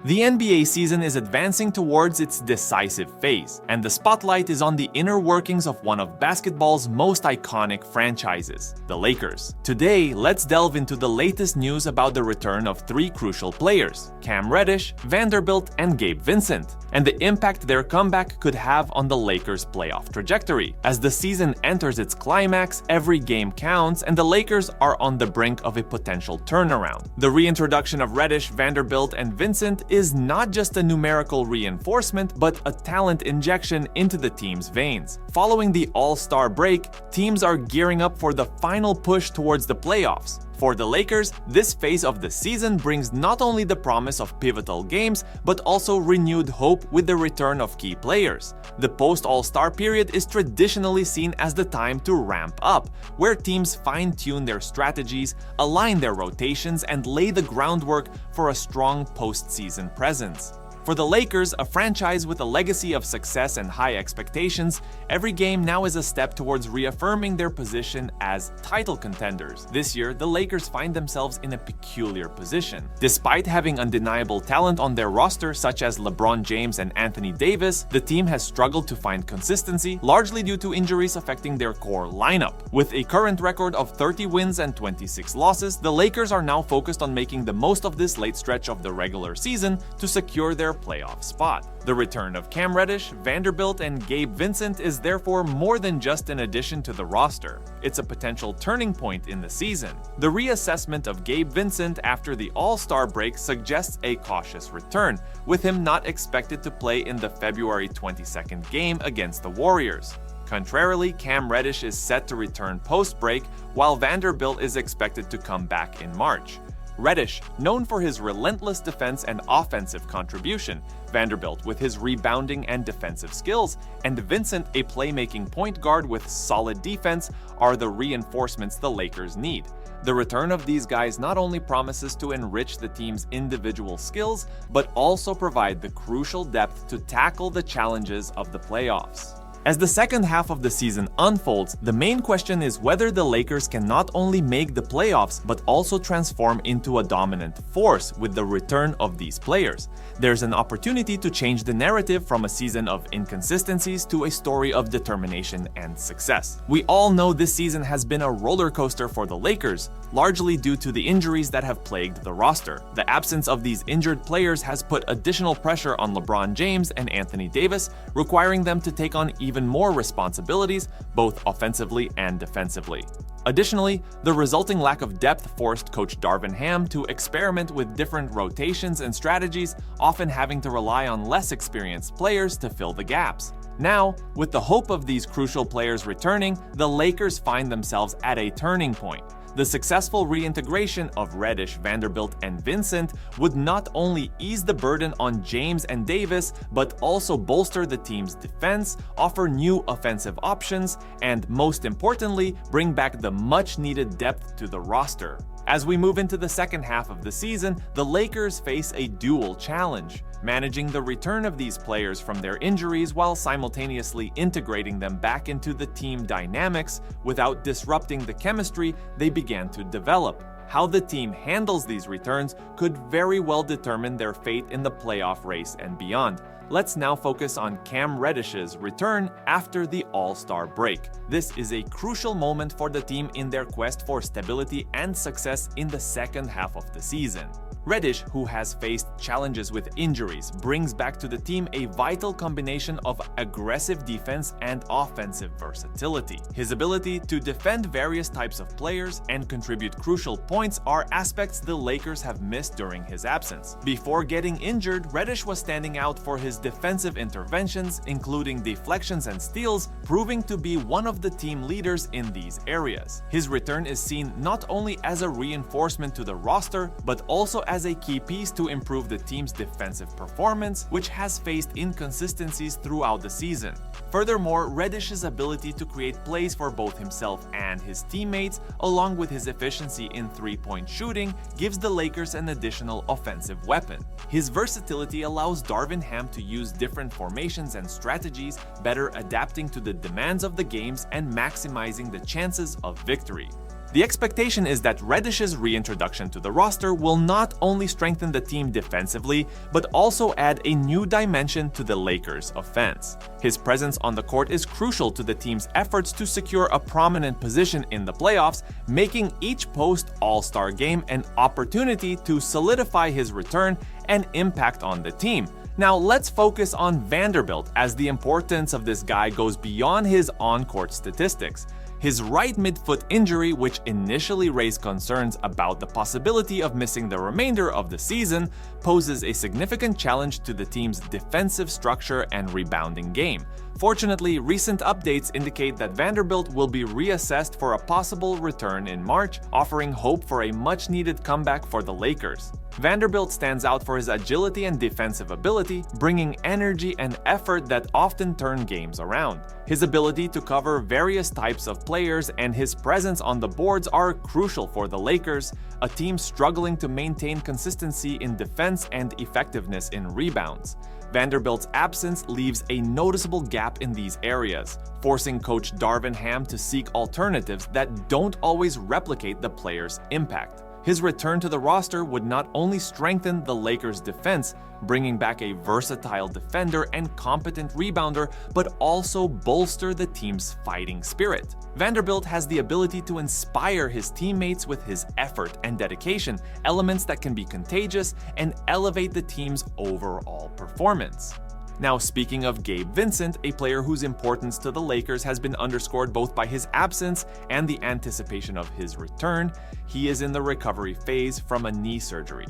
The NBA season is advancing towards its decisive phase, and the spotlight is on the inner workings of one of basketball's most iconic franchises, the Lakers. Today, let's delve into the latest news about the return of three crucial players, Cam Reddish, Vanderbilt, and Gabe Vincent, and the impact their comeback could have on the Lakers' playoff trajectory. As the season enters its climax, every game counts, and the Lakers are on the brink of a potential turnaround. The reintroduction of Reddish, Vanderbilt, and Vincent is not just a numerical reinforcement, but a talent injection into the team's veins. Following the All-Star break, teams are gearing up for the final push towards the playoffs. For the Lakers, this phase of the season brings not only the promise of pivotal games, but also renewed hope with the return of key players. The post-All-Star period is traditionally seen as the time to ramp up, where teams fine-tune their strategies, align their rotations, and lay the groundwork for a strong postseason presence. For the Lakers, a franchise with a legacy of success and high expectations, every game now is a step towards reaffirming their position as title contenders. This year, the Lakers find themselves in a peculiar position. Despite having undeniable talent on their roster such as LeBron James and Anthony Davis, the team has struggled to find consistency, largely due to injuries affecting their core lineup. With a current record of 30 wins and 26 losses, the Lakers are now focused on making the most of this late stretch of the regular season to secure their playoff spot. The return of Cam Reddish, Vanderbilt, and Gabe Vincent is therefore more than just an addition to the roster. It's a potential turning point in the season. The reassessment of Gabe Vincent after the All-Star break suggests a cautious return, with him not expected to play in the February 22nd game against the Warriors. Contrarily, Cam Reddish is set to return post-break, while Vanderbilt is expected to come back in March. Reddish, known for his relentless defense and offensive contribution, Vanderbilt with his rebounding and defensive skills, and Vincent, a playmaking point guard with solid defense, are the reinforcements the Lakers need. The return of these guys not only promises to enrich the team's individual skills, but also provide the crucial depth to tackle the challenges of the playoffs. As the second half of the season unfolds, the main question is whether the Lakers can not only make the playoffs, but also transform into a dominant force with the return of these players. There's an opportunity to change the narrative from a season of inconsistencies to a story of determination and success. We all know this season has been a roller coaster for the Lakers, largely due to the injuries that have plagued the roster. The absence of these injured players has put additional pressure on LeBron James and Anthony Davis, requiring them to take on even more responsibilities, both offensively and defensively. Additionally, the resulting lack of depth forced Coach Darvin Ham to experiment with different rotations and strategies, often having to rely on less experienced players to fill the gaps. Now, with the hope of these crucial players returning, the Lakers find themselves at a turning point. The successful reintegration of Reddish, Vanderbilt, and Vincent would not only ease the burden on James and Davis, but also bolster the team's defense, offer new offensive options, and most importantly, bring back the much-needed depth to the roster. As we move into the second half of the season, the Lakers face a dual challenge: managing the return of these players from their injuries while simultaneously integrating them back into the team dynamics without disrupting the chemistry they began to develop. How the team handles these returns could very well determine their fate in the playoff race and beyond. Let's now focus on Cam Reddish's return after the All-Star break. This is a crucial moment for the team in their quest for stability and success in the second half of the season. Reddish, who has faced challenges with injuries, brings back to the team a vital combination of aggressive defense and offensive versatility. His ability to defend various types of players and contribute crucial points are aspects the Lakers have missed during his absence. Before getting injured, Reddish was standing out for his defensive interventions, including deflections and steals, proving to be one of the team leaders in these areas. His return is seen not only as a reinforcement to the roster, but also as a key piece to improve the team's defensive performance, which has faced inconsistencies throughout the season. Furthermore, Reddish's ability to create plays for both himself and his teammates, along with his efficiency in three-point shooting, gives the Lakers an additional offensive weapon. His versatility allows Darvin Ham to use different formations and strategies, better adapting to the demands of the games and maximizing the chances of victory. The expectation is that Reddish's reintroduction to the roster will not only strengthen the team defensively, but also add a new dimension to the Lakers' offense. His presence on the court is crucial to the team's efforts to secure a prominent position in the playoffs, making each post-All-Star game an opportunity to solidify his return and impact on the team. Now let's focus on Vanderbilt, as the importance of this guy goes beyond his on-court statistics. His right midfoot injury, which initially raised concerns about the possibility of missing the remainder of the season, poses a significant challenge to the team's defensive structure and rebounding game. Fortunately, recent updates indicate that Vanderbilt will be reassessed for a possible return in March, offering hope for a much-needed comeback for the Lakers. Vanderbilt stands out for his agility and defensive ability, bringing energy and effort that often turn games around. His ability to cover various types of players and his presence on the boards are crucial for the Lakers, a team struggling to maintain consistency in defense and effectiveness in rebounds. Vanderbilt's absence leaves a noticeable gap in these areas, forcing coach Darvin Ham to seek alternatives that don't always replicate the player's impact. His return to the roster would not only strengthen the Lakers' defense, bringing back a versatile defender and competent rebounder, but also bolster the team's fighting spirit. Vanderbilt has the ability to inspire his teammates with his effort and dedication, elements that can be contagious and elevate the team's overall performance. Now, speaking of Gabe Vincent, a player whose importance to the Lakers has been underscored both by his absence and the anticipation of his return, he is in the recovery phase from a knee surgery.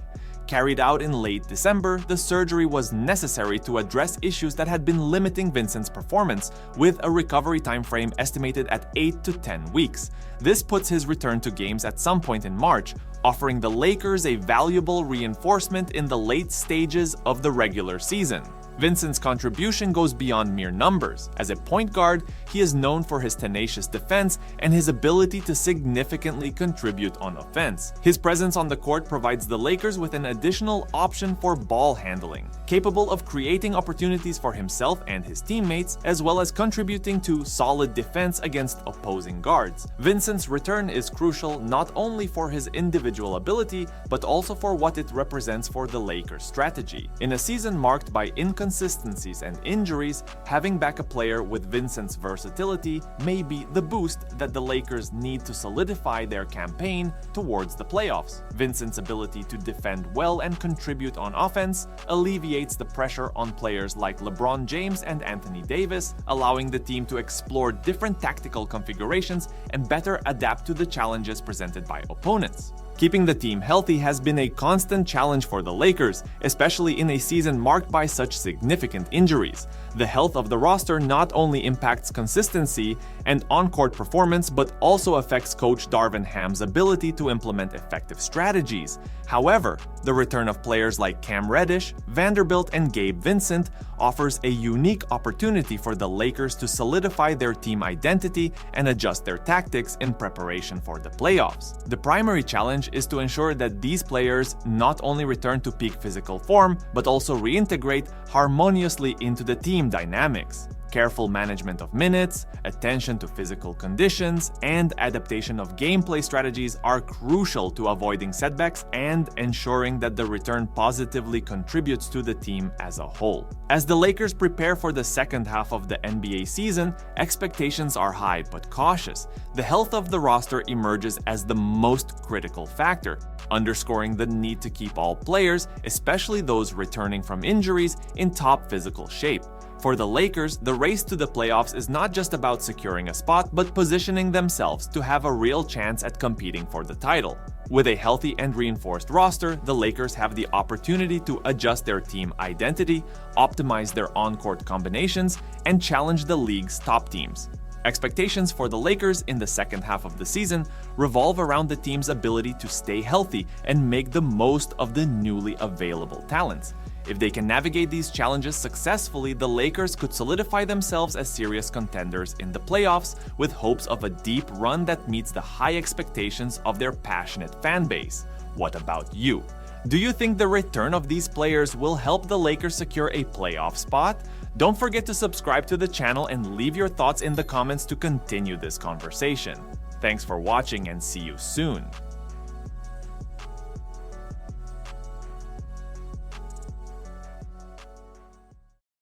Carried out in late December, the surgery was necessary to address issues that had been limiting Vincent's performance, with a recovery timeframe estimated at 8 to 10 weeks. This puts his return to games at some point in March, offering the Lakers a valuable reinforcement in the late stages of the regular season. Vincent's contribution goes beyond mere numbers. As a point guard, he is known for his tenacious defense and his ability to significantly contribute on offense. His presence on the court provides the Lakers with an additional option for ball handling, capable of creating opportunities for himself and his teammates, as well as contributing to solid defense against opposing guards. Vincent's return is crucial not only for his individual ability, but also for what it represents for the Lakers' strategy. In a season marked by inconsistencies and injuries, having back a player with Vincent's versatility may be the boost that the Lakers need to solidify their campaign towards the playoffs. Vincent's ability to defend well and contribute on offense alleviates the pressure on players like LeBron James and Anthony Davis, allowing the team to explore different tactical configurations and better adapt to the challenges presented by opponents. Keeping the team healthy has been a constant challenge for the Lakers, especially in a season marked by such significant injuries. The health of the roster not only impacts consistency and on-court performance, but also affects coach Darvin Ham's ability to implement effective strategies. However, the return of players like Cam Reddish, Vanderbilt, and Gabe Vincent offers a unique opportunity for the Lakers to solidify their team identity and adjust their tactics in preparation for the playoffs. The primary challenge is to ensure that these players not only return to peak physical form, but also reintegrate harmoniously into the team dynamics. Careful management of minutes, attention to physical conditions, and adaptation of gameplay strategies are crucial to avoiding setbacks and ensuring that the return positively contributes to the team as a whole. As the Lakers prepare for the second half of the NBA season, expectations are high but cautious. The health of the roster emerges as the most critical factor, underscoring the need to keep all players, especially those returning from injuries, in top physical shape. For the Lakers, the race to the playoffs is not just about securing a spot, but positioning themselves to have a real chance at competing for the title. With a healthy and reinforced roster, the Lakers have the opportunity to adjust their team identity, optimize their on-court combinations, and challenge the league's top teams. Expectations for the Lakers in the second half of the season revolve around the team's ability to stay healthy and make the most of the newly available talents. If they can navigate these challenges successfully, the Lakers could solidify themselves as serious contenders in the playoffs, with hopes of a deep run that meets the high expectations of their passionate fan base. What about you? Do you think the return of these players will help the Lakers secure a playoff spot? Don't forget to subscribe to the channel and leave your thoughts in the comments to continue this conversation. Thanks for watching and see you soon.